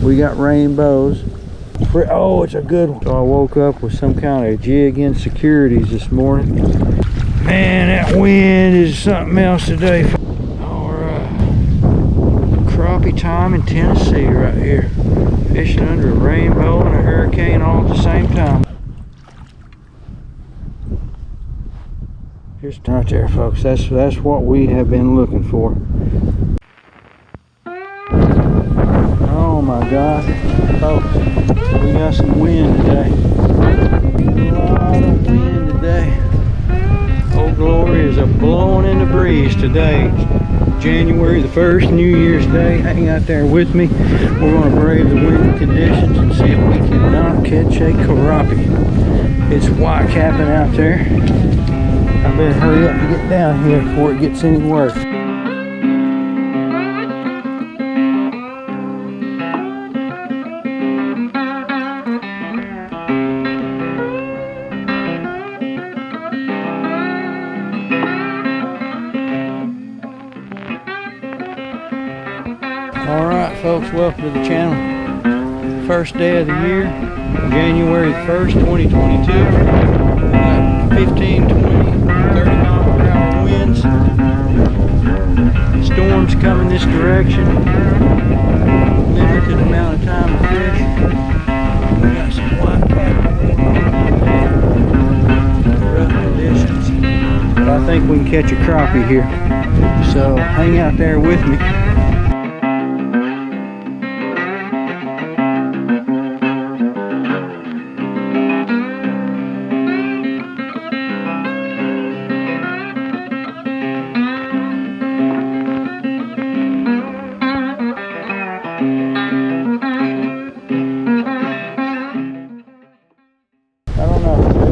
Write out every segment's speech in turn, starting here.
We got rainbows. Oh, it's a good one. So I woke up with some kind of jig insecurities this morning. Man, that wind is something else today. Alright. Crappie time in Tennessee right here. Fishing under a rainbow and a hurricane all at the same time. Just right there, folks. That's what we have been looking for. Oh my God, folks, we got some wind today. A lot of wind today. Old Glory is a blowing in the breeze today. January the 1st, New Year's Day. Hang out there with me. We're going to brave the windy conditions and see if we can not catch a crappie. It's white capping out there. I better hurry up and get down here before it gets any worse. Alright folks, welcome to the channel. First day of the year, January 1st, 2022. 15, 20, 30 mile per hour winds. Storms coming this direction. Limited amount of time to fish. We got some white capping. Rough conditions. But I think we can catch a crappie here. So hang out there with me.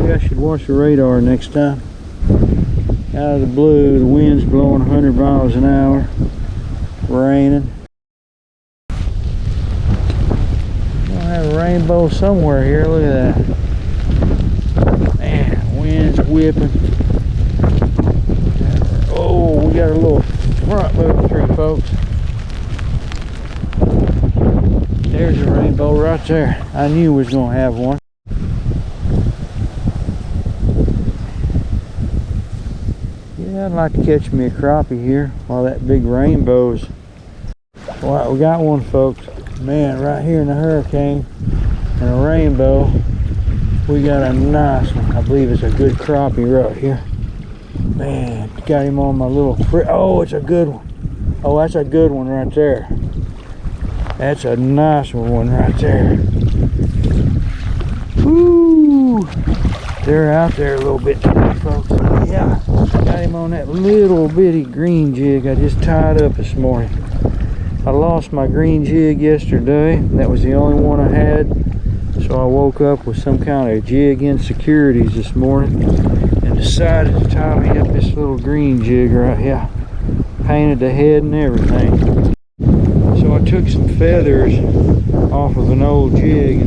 I should watch the radar next time. Out of the blue, the wind's blowing 100 miles an hour. Raining. We'll have a rainbow somewhere here. Look at that. Man, wind's whipping. Oh, we got a little front moving through, folks. There's a rainbow right there. I knew we was going to have one. Yeah, I'd like to catch me a crappie here while that big rainbow's. Alright, we got one, folks. Man, right here in the hurricane and a rainbow, we got a nice one. I believe it's a good crappie right here. Man, got him on my little oh, it's a good one. Oh, that's a good one right there. That's a nice one right there. Woo! They're out there a little bit today, folks. Yeah, got him on that little bitty green jig I just tied up this morning. I lost my green jig yesterday. That was the only one I had. So I woke up with some kind of jig insecurities this morning and decided to tie me up this little green jig right here. Painted the head and everything. So I took some feathers off of an old jig.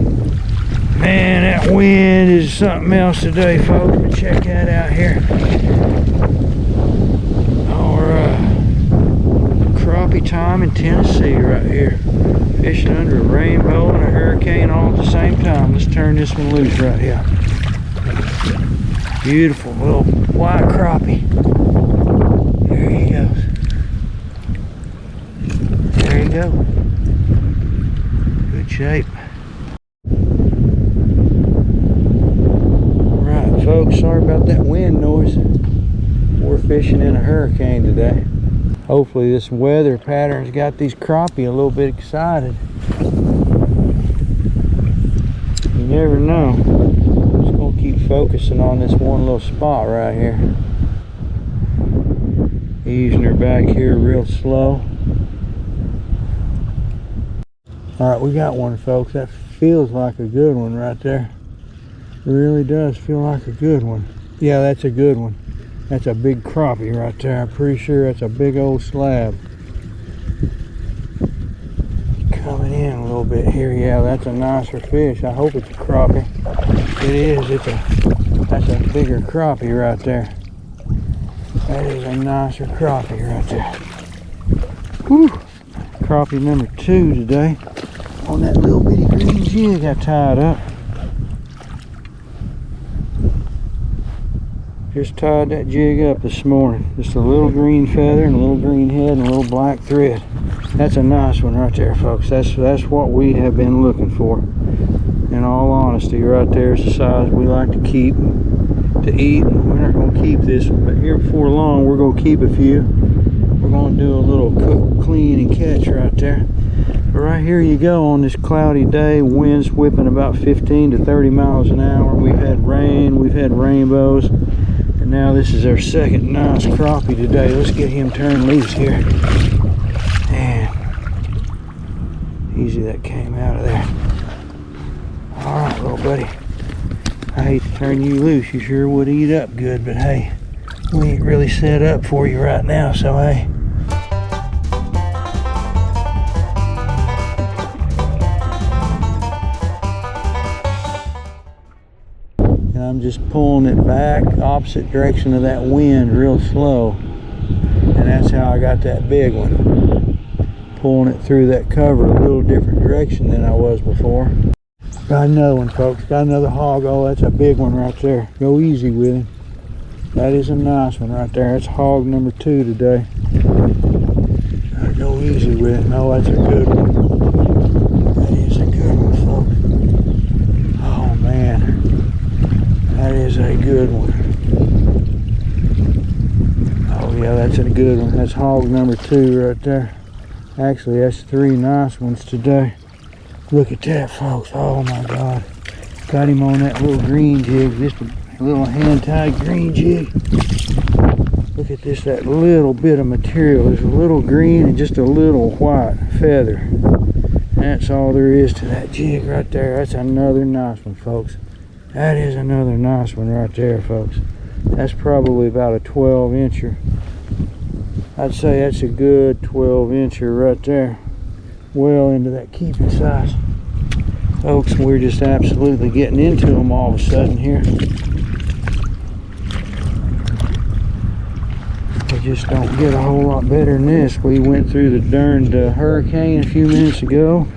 And man, that wind is something else today, folks. But check that out here. Alright. Crappie time in Tennessee right here. Fishing under a rainbow and a hurricane all at the same time. Let's turn this one loose right here. Beautiful little white crappie. There he goes. There you go. Good shape. Alright folks, sorry about that wind noise. We're fishing in a hurricane today. Hopefully this weather pattern's got these crappie a little bit excited. You never know. Just gonna keep focusing on this one little spot right here. Easing her back here real slow. Alright, we got one, folks. That feels like a good one right there. It really does feel like a good one. Yeah, that's a good one. That's a big crappie right there. I'm pretty sure that's a big old slab. Coming in a little bit here. Yeah, that's a nicer fish. I hope it's a crappie. It is. That's a bigger crappie right there. That is a nicer crappie right there. Whew. Crappie number 2 today. on that little bitty green jig I tied up. Just tied that jig up this morning. Just a little green feather and a little green head and a little black thread. That's a nice one right there, folks. That's what we have been looking for. In all honesty, right there is the size we like to keep to eat. We're not going to keep this one, but here before long we're going to keep a few. We're going to do a little cook, clean, and catch right there. But right here you go on this cloudy day. Winds whipping about 15 to 30 miles an hour. We've had rain, we've had rainbows, and now this is our second nice crappie today. Let's get him turned loose here. Man, easy that came out of there. All right, little buddy. I hate to turn you loose. You sure would eat up good, but hey, we ain't really set up for you right now, so hey. And I'm just pulling it back opposite direction of that wind real slow. And that's how I got that big one. Pulling it through that cover a little different direction than I was before. Got another one, folks. Got another hog. Oh, that's a big one right there. Go easy with him. That is a nice one right there. That's hog number 2 today. Go easy with him. Oh, that's a good one. That is a good one, folks. Oh, man. That is a good one. Oh, yeah, that's a good one. That's hog number 2 right there. Actually, that's 3 nice ones today. Look at that, folks. Oh my God. Got him on that little green jig. Just a little hand-tied green jig. Look at this, that little bit of material. There's a little green and just a little white feather. That's all there is to that jig right there. That's another nice one, folks. That is another nice one right there, folks. That's probably about a 12-incher. I'd say that's a good 12-incher right there. Well into that keeping size. Folks, we're just absolutely getting into them all of a sudden here. We just don't get a whole lot better than this. We went through the darned hurricane a few minutes ago.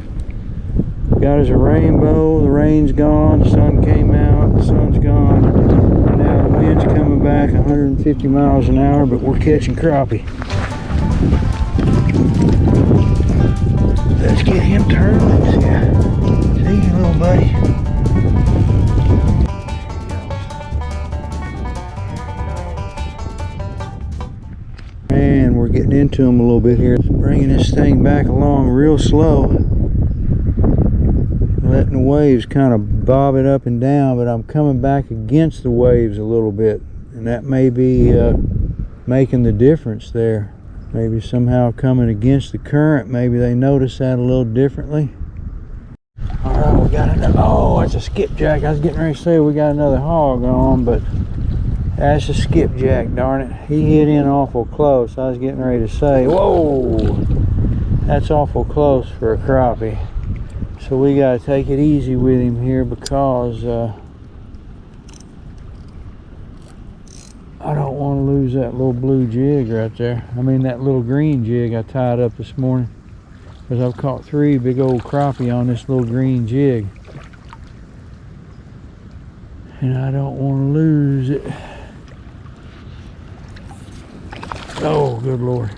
Got us a rainbow, the rain's gone, the sun came out, the sun's gone. And now the wind's coming back 150 miles an hour, but we're catching crappie. Let's get him turned loose here. See you, little buddy. Man, we're getting into him a little bit here. Bringing this thing back along real slow. Letting the waves kind of bob it up and down, but I'm coming back against the waves a little bit. And that may be making the difference there. Maybe somehow coming against the current, maybe they notice that a little differently. All right, we got another, oh, that's a skipjack. I was getting ready to say we got another hog on, but that's a skipjack, darn it. He hit in awful close. I was getting ready to say, whoa, that's awful close for a crappie. So we got to take it easy with him here because I don't want to lose that little blue jig right there. I mean that little green jig I tied up this morning. Because I've caught 3 big old crappie on this little green jig. And I don't want to lose it. Oh, good Lord.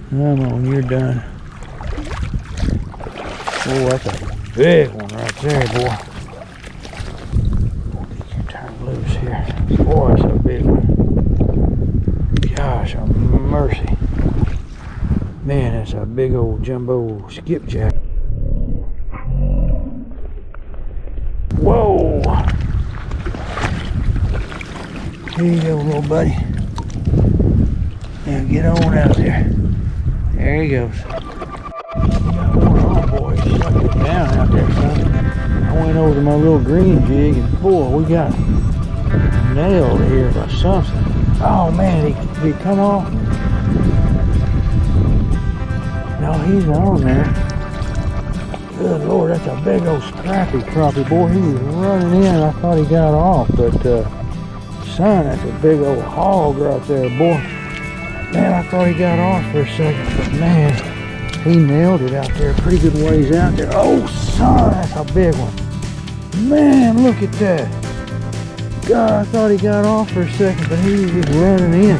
Come on, you're done. Oh, that's a big one right there, boy. Loose here. Boy, that's a big one. Gosh, mercy. Man, that's a big old jumbo skipjack. Whoa! Here you go, little buddy. Now get on out there. There he goes. Oh boy, sucked it down out there, son. I went over to my little green jig and boy, we got nailed here by something. Oh man, did he come off? No, he's on there. Good Lord, that's a big old scrappy crappie, boy. He was running in. I thought he got off, but son, that's a big old hog right there, boy. Man, I thought he got off for a second, but man, He nailed it out there, pretty good ways out there. Oh, son, that's a big one. Man, look at that. God, I thought he got off for a second, but he was just running in.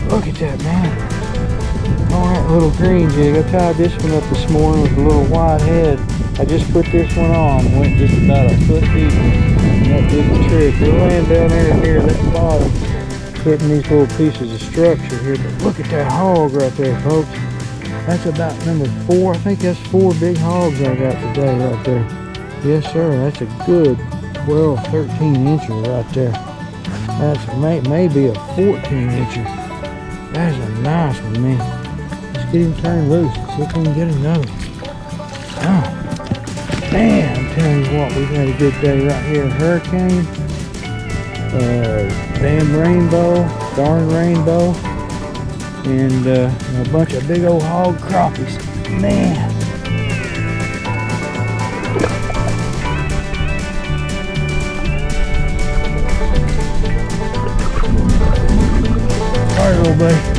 Look at that, man. All right, little green jig. I tied this one up this morning with a little white head. I just put this one on. Went just about a foot deep. And that did the trick. They're laying down there near that bottom, hitting these little pieces of structure here. But look at that hog right there, folks. That's about number 4. I think that's 4 big hogs I got today right there. Yes, sir. That's a good 12, 13 incher right there. That's maybe a 14 incher. That's a nice one, man. Let's get him turned loose. See if we can get another. Oh, man, I'm telling you what, we've had a good day right here. Hurricane, damn rainbow, darn rainbow, and a bunch of big old hog crappies. Man. All right, little buddy.